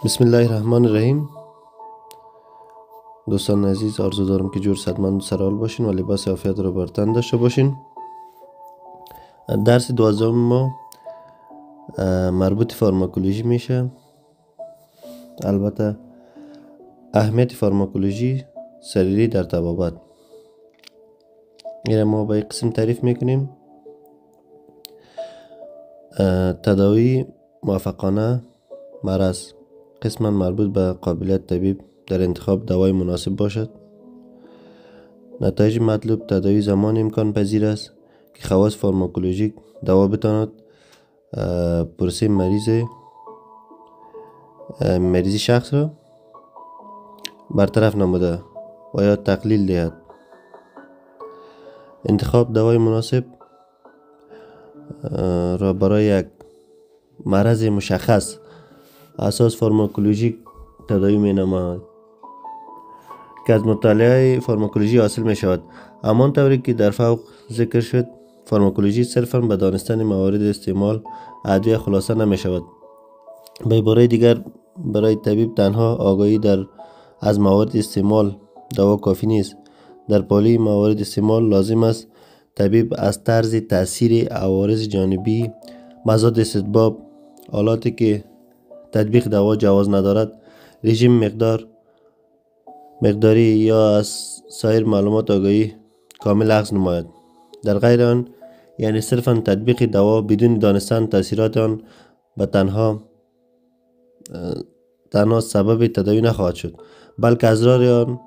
بسم الله الرحمن الرحیم. دوستان عزیز، آرزو دارم که جور صحتمند و سرحال باشین و لباس عافیت را بر تن داشته باشین. درس 12 ما مربوط فارماکولوژی میشه. البته اهمیت فارماکولوژی سریری در طبابت. این ما با یک قسم تعریف میکنیم: تداوی موفقانه مرض. قسم مربوط به قابلیت طبیب در انتخاب دوای مناسب باشد. نتایج مطلوب: تداوی زمان امکان پذیر است که خواص فارماکولوژیک دوا بتواند پروسه مریضی شخص را برطرف نموده و یا تقلیل دهد. انتخاب دوای مناسب را برای یک مرض مشخص اساس فارماکولوژیک تداوی می نماید که از مطالعه فارماکولوژی حاصل می شود. همان طوری که در فوق ذکر شد، فارماکولوژی صرفاً به دانستن موارد استعمال ادویه خلاصه نمی شود. به عباره دیگر، برای طبیب تنها آگاهی از موارد استعمال دوا کافی نیست. در پالی موارد استعمال لازم است طبیب از طرز تاثیر عوارض جانبی، مزاد استحباب، آلاتی که تطبیق دوا جواز ندارد، رژیم مقداری یا از سایر معلومات آگاهی کامل اخذ نماید. در غیر آن، یعنی صرفاً تطبیق دوا بدون دانستن تاثیرات آن به تنها سبب تداوی نخواهد شد، بلکه اضرار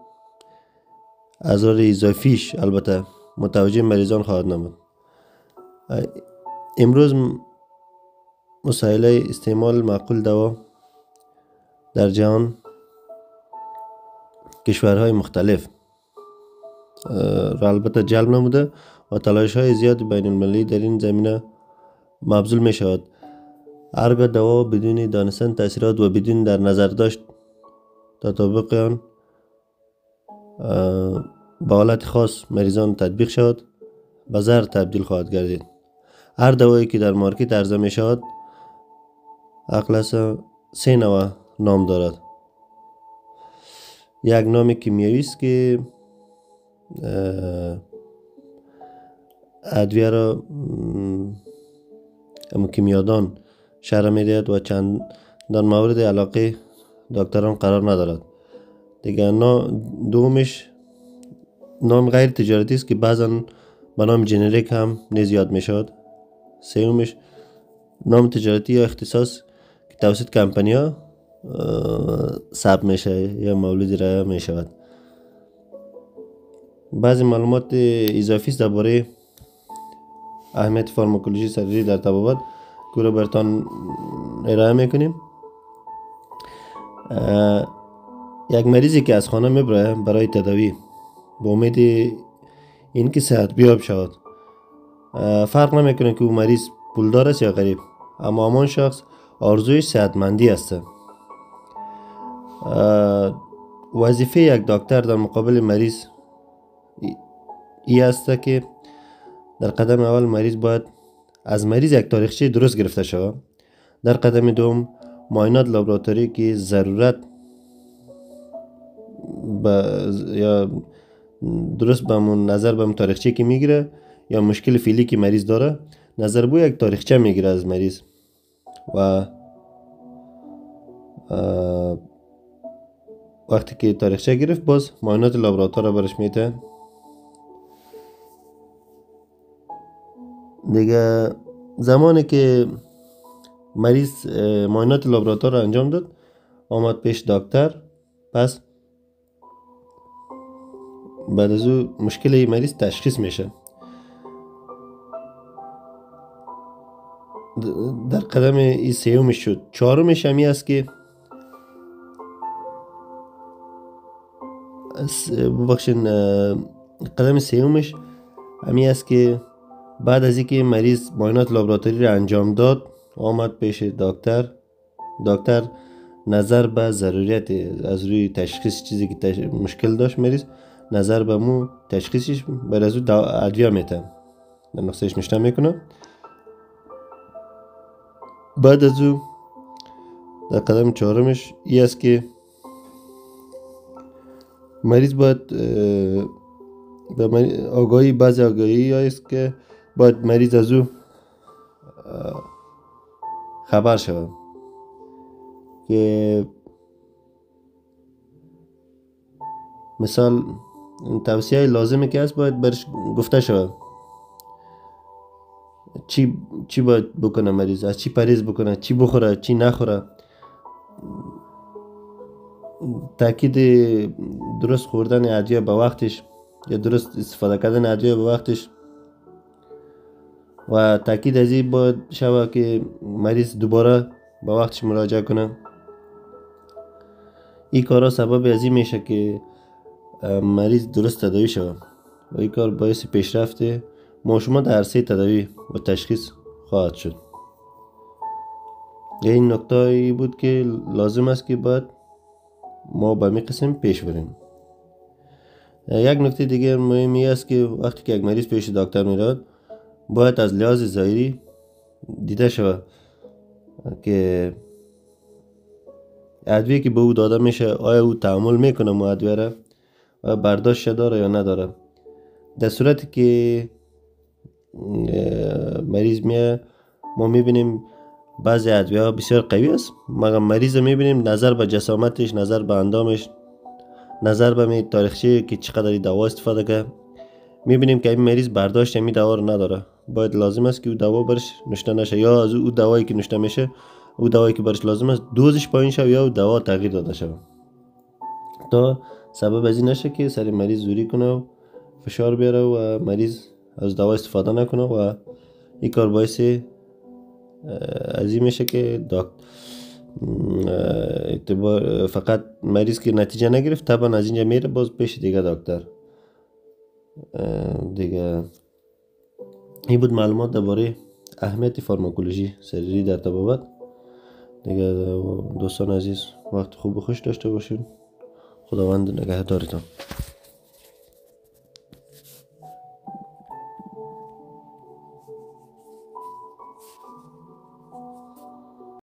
اضافیش البته متوجه مریضان خواهد نمود. امروز مسائل استعمال معقول دوا در جهان کشورهای مختلف را البته جلب نموده و تلاش‌های زیاد بین المللی در این زمینه مبذول می شود. هرگاه دوا بدون دانستن تاثیرات و بدون در نظر داشت تطابق آن به حالت خاص مریضان تطبیق شود، به زهر تبدیل خواهد گردید. هر دوایی که در مارکت عرضه می شود اقلس 3 نوع نام دارد. یک نام کیمیایی است که ادویه را کیمیادان شرح می دهد و چندان مورد علاقه دکتران قرار ندارد. دیگه دومش نام غیر تجارتی است که بعضا به نام جنریک هم نیز یاد می شود. سومش نام تجارتی یا اختصاص که توسط کمپانی ها ثبت میشه یا مولود رایه می شود. بعضی معلومات اضافی است درباره اهمیت فارماکولوژی سریری در طبابت که رو براتون ارائه میکنیم. یک مریضی که از خانه میبره برای تداوی با امید اینکه صحت بیاب شود، فرق نمیکنه که او مریض پولدار است یا غریب، اما همان شخص آرزوی صحتمندی است. وظیفه یک دکتر در مقابل مریض ای است که در قدم اول مریض باید از مریض یک تاریخچه درست گرفته شود. در قدم دوم معاینات لابراتوری که ضرورت یا درست نظر به تاریخچه که میگیره یا مشکل فعلی که مریض داره، نظر بو یک تاریخچه میگیره از مریض و وقتی که تاریخچه گرفت باز معاینات لابراتوار را برش میده. دیگه زمانی که مریض معاینات لابراتوار را انجام داد، آمد پیش دکتر، پس بعد از او مشکل مریض تشخیص میشه. در قدم ای سیومش شد. چهارمش همی است که قدم سیومش همی است که بعد از اینکه مریض معاینات لابراتوری را انجام داد، آمد پیش دکتر نظر به ضروریت از روی تشخیص چیزی که مشکل داشت مریض، نظر به مو تشخیصش بعد از او ادویه میته، در نقصهش نشته میکنه. بعد از او در قدم چهارمش ای است که مریض باید به بعضی آگاهی است که باید مریض از او خبر شود که مثال توصیه لازمه که هست باید برش گفته شود چی باید بکنه مریض، از چی پرهیز بکنه، چی بخوره چی نخوره، تاکید درست خوردن ادویه به وقتش یا درست استفاده کردن ادویه به وقتش و تاکید از این باید شود که مریض دوباره به وقتش مراجعه کنه. این کارا سبب از این میشه که مریض درست تداوی شود و این کار باعث پیشرفت ما شما در عرصه تداوی و تشخیص خواهد شد. این نکته ای بود که لازم است که باید ما به می قسم پیش بریم. یک نکته دیگه مهمی است که وقتی که یک مریض پیش دکتر میرود باید از لحاظ ظاهری دیده شود که ادویه که به او داده میشه آیا او تحمل میکنه مو ادویه را و برداشت داره یا نداره. در صورتی که مریض میه ما میبینیم بعضی ادویه ها بسیار قوی است مگر مریض میبینیم نظر به جسامتش، نظر به اندامش، نظر به تاریخچه که چقدر دوا استفاده کرد میبینیم که این مریض برداشت این دوا رو نداره. باید لازم است که او دوا برش نوشته نشه یا از او دوایی که نوشته میشه او دوایی که برش لازم است دوزش پایین شود یا او دوا تغییر داده شود تا سبب از این نشه که سر مریض زوری کنه و فشار بیاره و مریض از دوا استفاده نکنه و این کار باعث از این میشه که فقط مریض که نتیجه نگرفت طبعا از اینجا میره باز پیش دیگه دکتر دیگه. این بود معلومات درباره اهمیت فارماکولوژی سریری در طبابت دیگه. دوستان عزیز وقت خوب و خوش داشته باشین. خداوند نگهدارتان.